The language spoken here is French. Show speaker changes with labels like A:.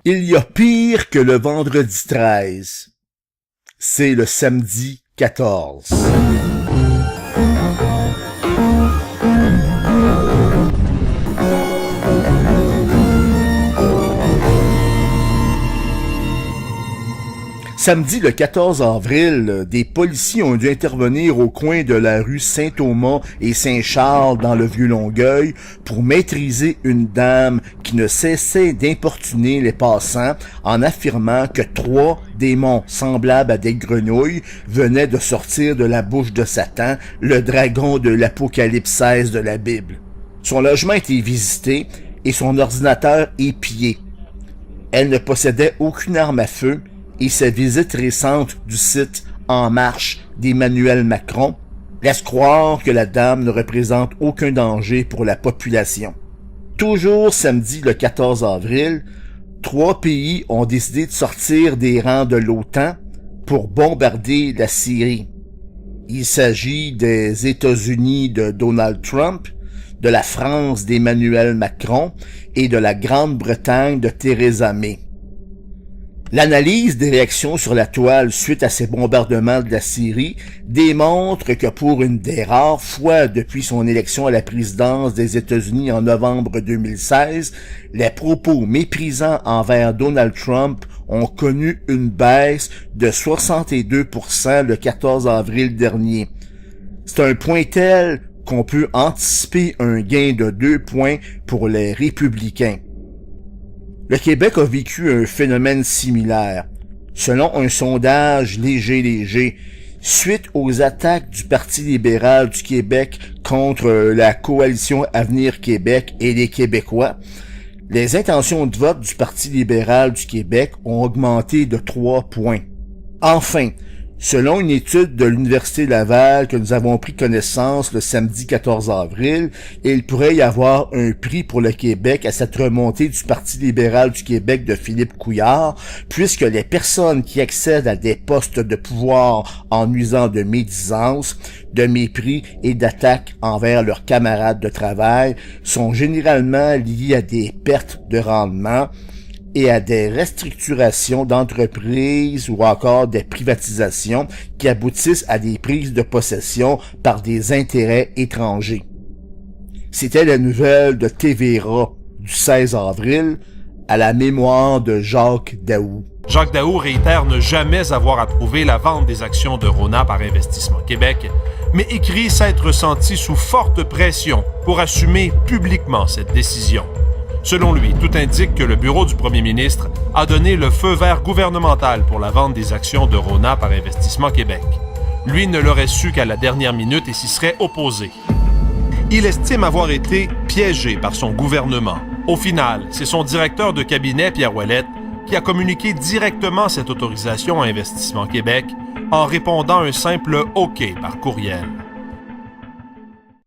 A: Il y a pire que le vendredi 13. C'est le samedi 14. Samedi le 14 avril, des policiers ont dû intervenir au coin de la rue Saint-Thomas et Saint-Charles dans le Vieux-Longueuil pour maîtriser une dame qui ne cessait d'importuner les passants en affirmant que 3 démons semblables à des grenouilles venaient de sortir de la bouche de Satan, le dragon de l'Apocalypse 16 de la Bible. Son logement était visité et son ordinateur épié. Elle ne possédait aucune arme à feu et sa visite récente du site En Marche d'Emmanuel Macron laisse croire que la dame ne représente aucun danger pour la population. Toujours samedi le 14 avril, 3 pays ont décidé de sortir des rangs de l'OTAN pour bombarder la Syrie. Il s'agit des États-Unis de Donald Trump, de la France d'Emmanuel Macron et de la Grande-Bretagne de Theresa May. L'analyse des réactions sur la toile suite à ces bombardements de la Syrie démontre que pour une des rares fois depuis son élection à la présidence des États-Unis en novembre 2016, les propos méprisants envers Donald Trump ont connu une baisse de 62% le 14 avril dernier. C'est un point tel qu'on peut anticiper un gain de 2 points pour les républicains. Le Québec a vécu un phénomène similaire. Selon un sondage léger, suite aux attaques du Parti libéral du Québec contre la coalition Avenir Québec et les Québécois, les intentions de vote du Parti libéral du Québec ont augmenté de 3 points. Enfin, selon une étude de l'Université Laval que nous avons pris connaissance le samedi 14 avril, il pourrait y avoir un prix pour le Québec à cette remontée du Parti libéral du Québec de Philippe Couillard, puisque les personnes qui accèdent à des postes de pouvoir en nuisant de médisance, de mépris et d'attaques envers leurs camarades de travail sont généralement liées à des pertes de rendement et à des restructurations d'entreprises ou encore des privatisations qui aboutissent à des prises de possession par des intérêts étrangers. C'était la nouvelle de TVA du 16 avril à la mémoire de Jacques Daoust.
B: Jacques Daoust réitère ne jamais avoir approuvé la vente des actions de Rona par Investissement Québec, mais écrit s'être senti sous forte pression pour assumer publiquement cette décision. Selon lui, tout indique que le bureau du premier ministre a donné le feu vert gouvernemental pour la vente des actions de Rona par Investissement Québec. Lui ne l'aurait su qu'à la dernière minute et s'y serait opposé. Il estime avoir été piégé par son gouvernement. Au final, c'est son directeur de cabinet, Pierre Ouellette, qui a communiqué directement cette autorisation à Investissement Québec en répondant un simple « OK » par courriel.